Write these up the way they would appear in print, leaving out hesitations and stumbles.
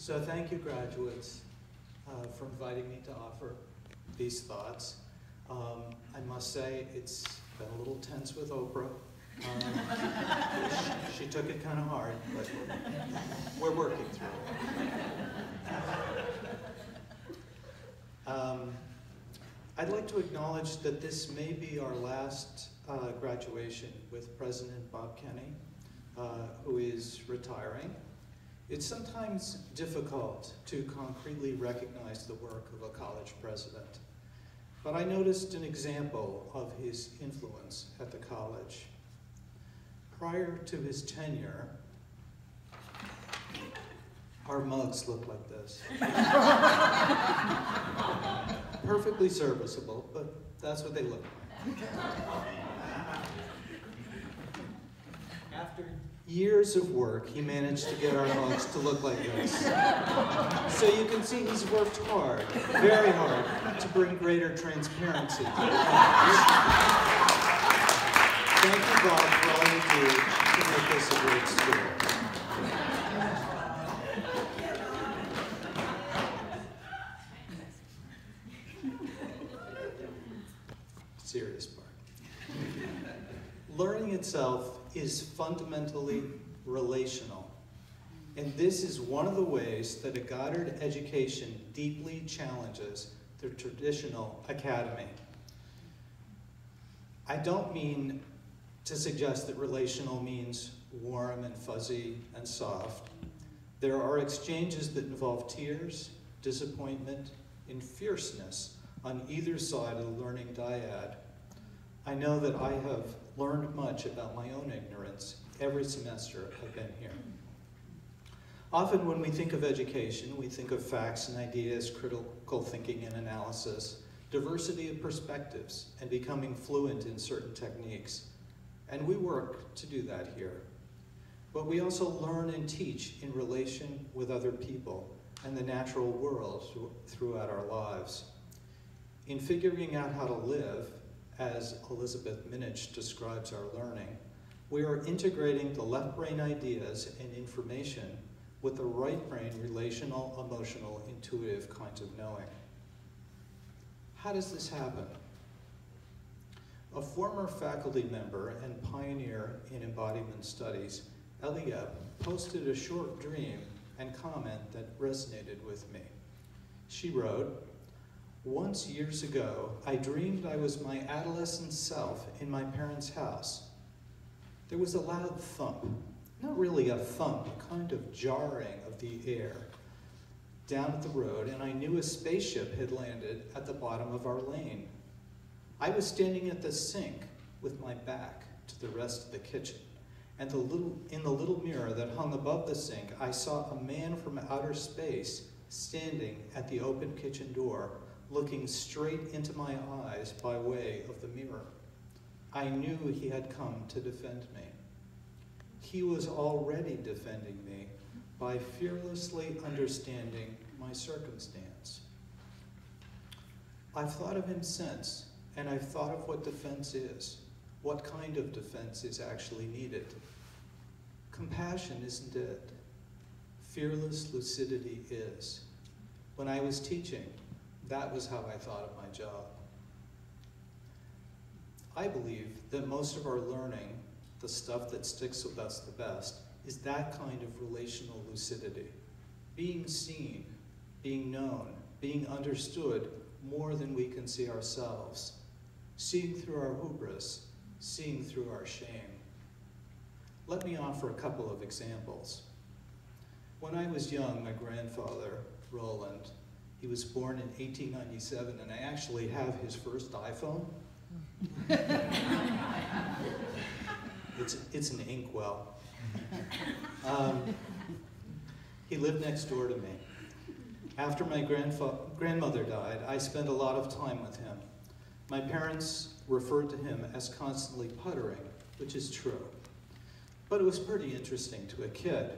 So thank you, graduates, for inviting me to offer these thoughts. I must say it's been a little tense with Oprah. She took it kind of hard, but we're working through it. I'd like to acknowledge that this may be our last graduation with President Bob Kenny, who is retiring. It's sometimes difficult to concretely recognize the work of a college president, but I noticed an example of his influence at the college. Prior to his tenure, our mugs looked like this. Perfectly serviceable, but that's what they look like. After years of work, he managed to get our mugs to look like this. So you can see he's worked hard, very hard, to bring greater transparency. Thank you, Bob, for all you do to make this a great school. Serious part. Learning itself is fundamentally relational. And this is one of the ways that a Goddard education deeply challenges the traditional academy. I don't mean to suggest that relational means warm and fuzzy and soft. There are exchanges that involve tears, disappointment, and fierceness on either side of the learning dyad. I know that I have learned much about my own ignorance every semester I've been here. Often when we think of education, we think of facts and ideas, critical thinking and analysis, diversity of perspectives, and becoming fluent in certain techniques. And we work to do that here. But we also learn and teach in relation with other people and the natural world throughout our lives. In figuring out how to live, as Elizabeth Minich describes our learning, we are integrating the left brain ideas and information with the right brain relational, emotional, intuitive kinds of knowing. How does this happen? A former faculty member and pioneer in embodiment studies, Eliab, posted a short dream and comment that resonated with me. She wrote, "Once years ago, I dreamed I was my adolescent self in my parents' house. There was a loud thump, not really a thump, a kind of jarring of the air down at the road, and I knew a spaceship had landed at the bottom of our lane. I was standing at the sink with my back to the rest of the kitchen, and in the little mirror that hung above the sink, I saw a man from outer space standing at the open kitchen door, looking straight into my eyes by way of the mirror. I knew he had come to defend me. He was already defending me by fearlessly understanding my circumstance. I've thought of him since, and I've thought of what defense is, what kind of defense is actually needed. Compassion isn't it. Fearless lucidity is. When I was teaching, that was how I thought of my job. I believe that most of our learning, the stuff that sticks with us the best, is that kind of relational lucidity. Being seen, being known, being understood more than we can see ourselves. Seeing through our hubris, seeing through our shame. Let me offer a couple of examples. When I was young, my grandfather, Roland, he was born in 1897, and I actually have his first iPhone. It's an inkwell. He lived next door to me. After my grandmother died, I spent a lot of time with him. My parents referred to him as constantly puttering, which is true. But it was pretty interesting to a kid.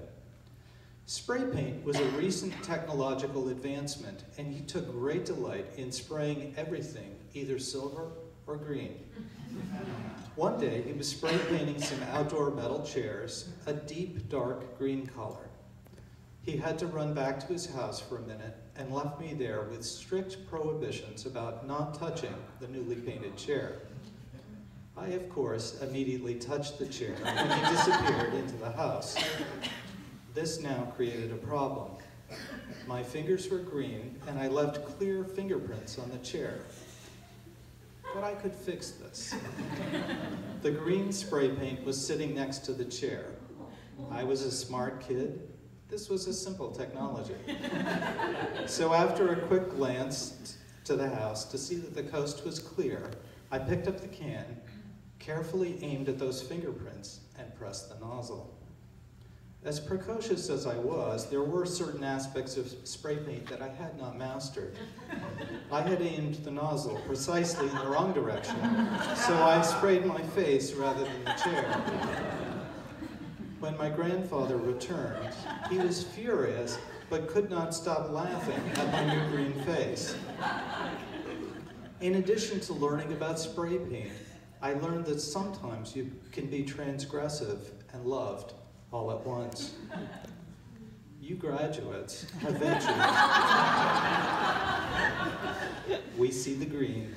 Spray paint was a recent technological advancement, and he took great delight in spraying everything, either silver or green. One day, he was spray painting some outdoor metal chairs, a deep, dark green color. He had to run back to his house for a minute and left me there with strict prohibitions about not touching the newly painted chair. I, of course, immediately touched the chair when he disappeared into the house. This now created a problem. My fingers were green, and I left clear fingerprints on the chair. But I could fix this. The green spray paint was sitting next to the chair. I was a smart kid. This was a simple technology. So after a quick glance to the house to see that the coast was clear, I picked up the can, carefully aimed at those fingerprints, and pressed the nozzle. As precocious as I was, there were certain aspects of spray paint that I had not mastered. I had aimed the nozzle precisely in the wrong direction, so I sprayed my face rather than the chair. When my grandfather returned, he was furious, but could not stop laughing at my new green face. In addition to learning about spray paint, I learned that sometimes you can be transgressive and loved all at once. You graduates have ventured. We see the green.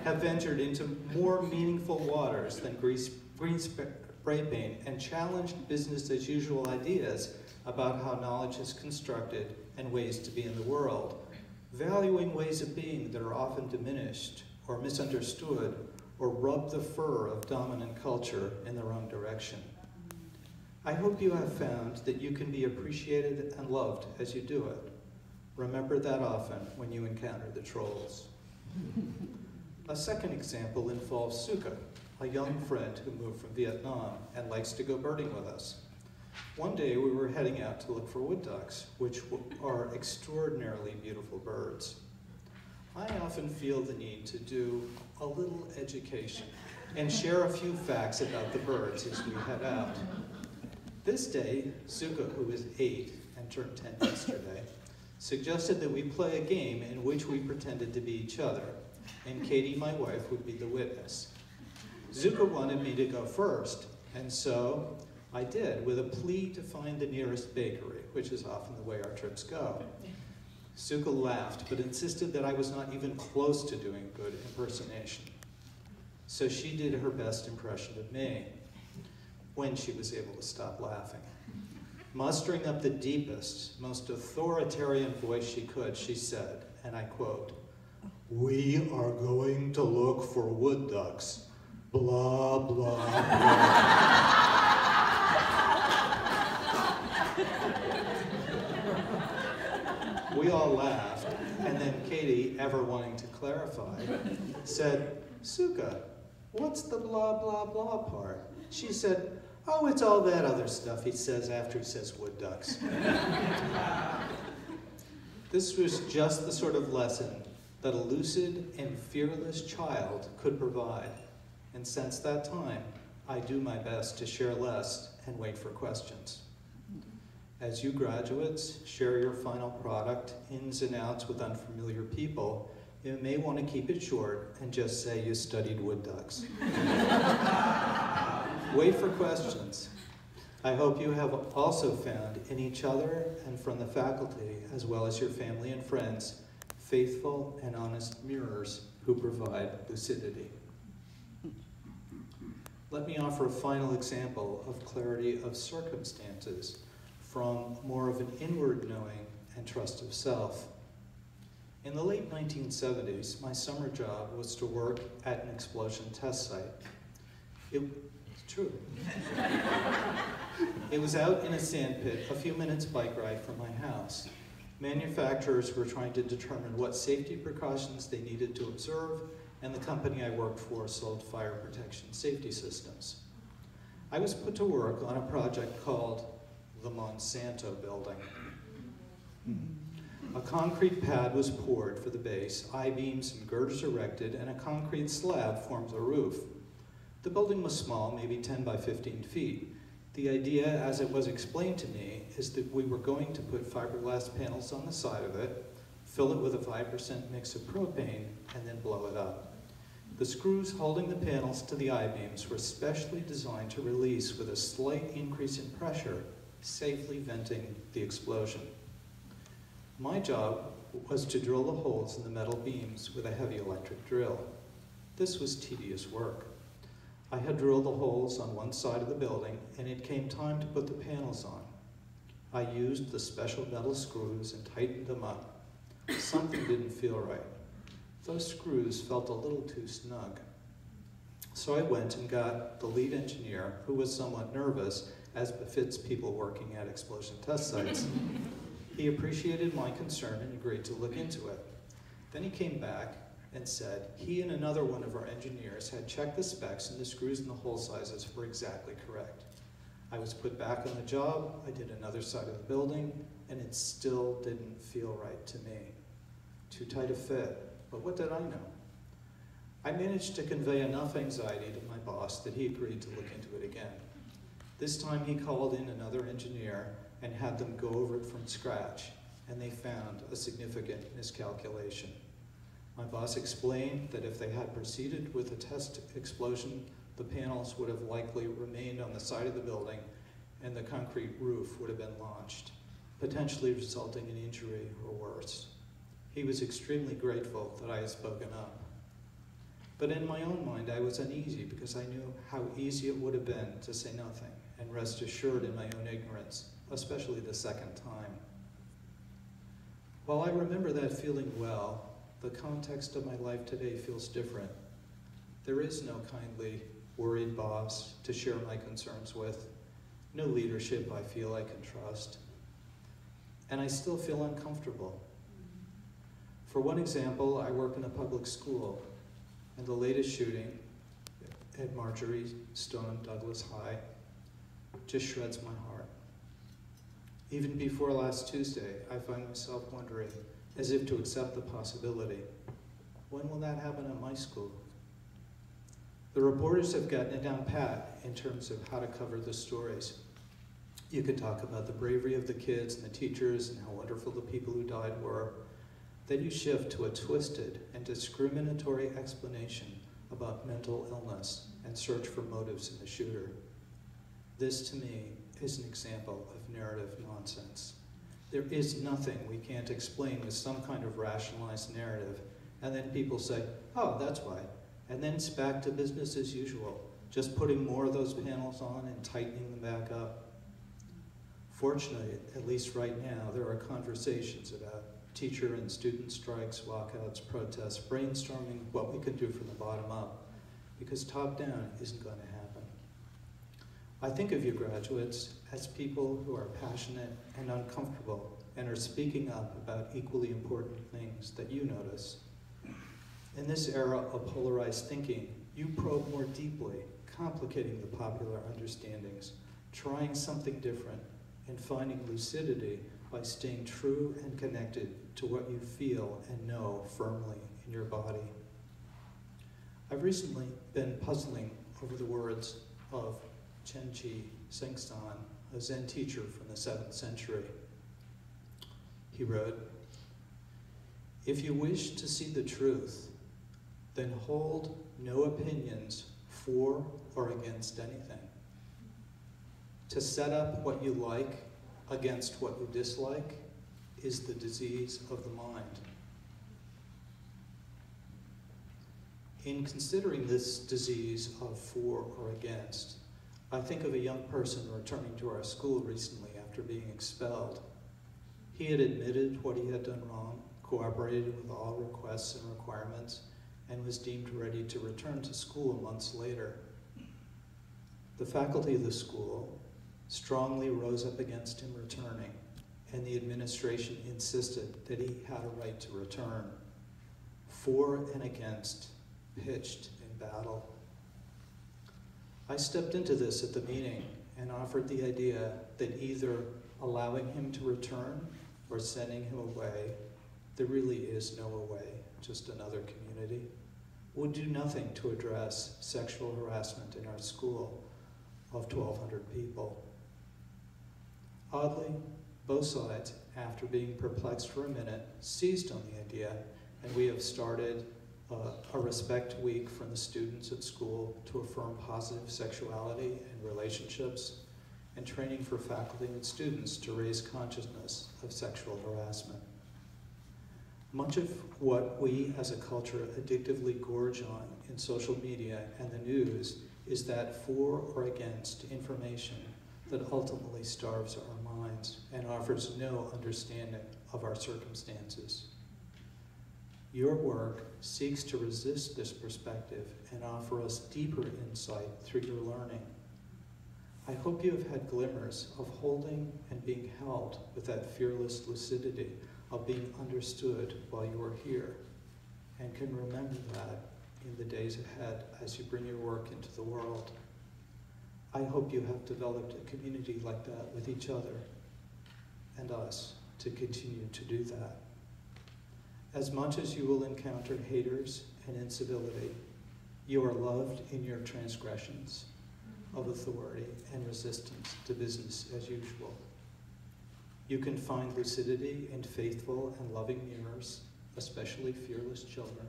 Have ventured into more meaningful waters than green spray paint and challenged business as usual ideas about how knowledge is constructed and ways to be in the world, valuing ways of being that are often diminished or misunderstood or rub the fur of dominant culture in the wrong direction. I hope you have found that you can be appreciated and loved as you do it. Remember that often when you encounter the trolls. A second example involves Suka, a young friend who moved from Vietnam and likes to go birding with us. One day we were heading out to look for wood ducks, which are extraordinarily beautiful birds. I often feel the need to do a little education and share a few facts about the birds as we head out. This day, Suka, who is 8 and turned 10 yesterday, suggested that we play a game in which we pretended to be each other, and Katie, my wife, would be the witness. Zuka wanted me to go first, and so I did, with a plea to find the nearest bakery, which is often the way our trips go. Suka laughed, but insisted that I was not even close to doing good impersonation. So she did her best impression of me, when she was able to stop laughing. Mustering up the deepest, most authoritarian voice she could, she said, and I quote, "We are going to look for wood ducks, blah, blah, blah." We all laughed, and then Katie, ever wanting to clarify, said, "Suka, what's the blah, blah, blah part?" She said, "Oh, it's all that other stuff he says after he says wood ducks." This was just the sort of lesson that a lucid and fearless child could provide. And since that time, I do my best to share less and wait for questions. As you graduates share your final product, ins and outs with unfamiliar people, you may want to keep it short and just say you studied wood ducks. Wait for questions. I hope you have also found in each other and from the faculty, as well as your family and friends, faithful and honest mirrors who provide lucidity. Let me offer a final example of clarity of circumstances from more of an inward knowing and trust of self. In the late 1970s, my summer job was to work at an explosion test site. It's true. It was out in a sand pit, a few minutes bike ride from my house. Manufacturers were trying to determine what safety precautions they needed to observe, and the company I worked for sold fire protection safety systems. I was put to work on a project called the Monsanto Building. A concrete pad was poured for the base, I-beams and girders erected, and a concrete slab formed the roof. The building was small, maybe 10 by 15 feet. The idea, as it was explained to me, is that we were going to put fiberglass panels on the side of it, fill it with a 5% mix of propane, and then blow it up. The screws holding the panels to the I-beams were specially designed to release with a slight increase in pressure safely venting the explosion. My job was to drill the holes in the metal beams with a heavy electric drill. This was tedious work. I had drilled the holes on one side of the building, and it came time to put the panels on. I used the special metal screws and tightened them up. Something didn't feel right. Those screws felt a little too snug. So I went and got the lead engineer, who was somewhat nervous, as befits people working at explosion test sites. He appreciated my concern and agreed to look into it. Then he came back and said he and another one of our engineers had checked the specs and the screws and the hole sizes were exactly correct. I was put back on the job, I did another side of the building, and it still didn't feel right to me. Too tight a fit, but what did I know? I managed to convey enough anxiety to my boss that he agreed to look into it again. This time he called in another engineer and had them go over it from scratch, and they found a significant miscalculation. My boss explained that if they had proceeded with a test explosion, the panels would have likely remained on the side of the building and the concrete roof would have been launched, potentially resulting in injury or worse. He was extremely grateful that I had spoken up. But in my own mind, I was uneasy because I knew how easy it would have been to say nothing and rest assured in my own ignorance, especially the second time. While I remember that feeling well, the context of my life today feels different. There is no kindly, worried boss to share my concerns with, no leadership I feel I can trust, and I still feel uncomfortable. For one example, I work in a public school, and the latest shooting at Marjorie Stone Douglas High just shreds my heart. Even before last Tuesday, I find myself wondering, as if to accept the possibility, when will that happen at my school? The reporters have gotten it down pat in terms of how to cover the stories. You could talk about the bravery of the kids and the teachers and how wonderful the people who died were. Then you shift to a twisted and discriminatory explanation about mental illness and search for motives in the shooter. This, to me, is an example of narrative nonsense. There is nothing we can't explain with some kind of rationalized narrative, and then people say, oh, that's why. And then it's back to business as usual, just putting more of those panels on and tightening them back up. Fortunately, at least right now, there are conversations about teacher and student strikes, walkouts, protests, brainstorming what we can do from the bottom up, because top down isn't going to happen. I think of you graduates as people who are passionate and uncomfortable and are speaking up about equally important things that you notice. In this era of polarized thinking, you probe more deeply, complicating the popular understandings, trying something different, and finding lucidity by staying true and connected to what you feel and know firmly in your body. I've recently been puzzling over the words of Chenchi Sengsan, a Zen teacher from the 7th century. He wrote, "If you wish to see the truth, then hold no opinions for or against anything. To set up what you like against what you dislike is the disease of the mind." In considering this disease of for or against, I think of a young person returning to our school recently after being expelled. He had admitted what he had done wrong, cooperated with all requests and requirements, and was deemed ready to return to school months later. The faculty of the school strongly rose up against him returning, and the administration insisted that he had a right to return. For and against pitched in battle. I stepped into this at the meeting and offered the idea that either allowing him to return or sending him away, there really is no away, just another community, would do nothing to address sexual harassment in our school of 1,200 people. Oddly, both sides, after being perplexed for a minute, seized on the idea, and we have started a respect week from the students at school to affirm positive sexuality and relationships. and training for faculty and students to raise consciousness of sexual harassment. Much of what we as a culture addictively gorge on in social media and the news is that for or against information that ultimately starves our minds and offers no understanding of our circumstances. Your work seeks to resist this perspective and offer us deeper insight through your learning. I hope you have had glimmers of holding and being held with that fearless lucidity of being understood while you are here, and can remember that in the days ahead as you bring your work into the world. I hope you have developed a community like that with each other and us to continue to do that. As much as you will encounter haters and incivility, you are loved in your transgressions of authority and resistance to business as usual. You can find lucidity in faithful and loving mirrors, especially fearless children.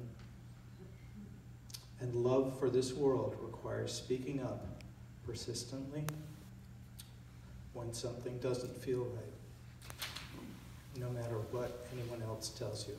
And love for this world requires speaking up persistently when something doesn't feel right, no matter what anyone else tells you.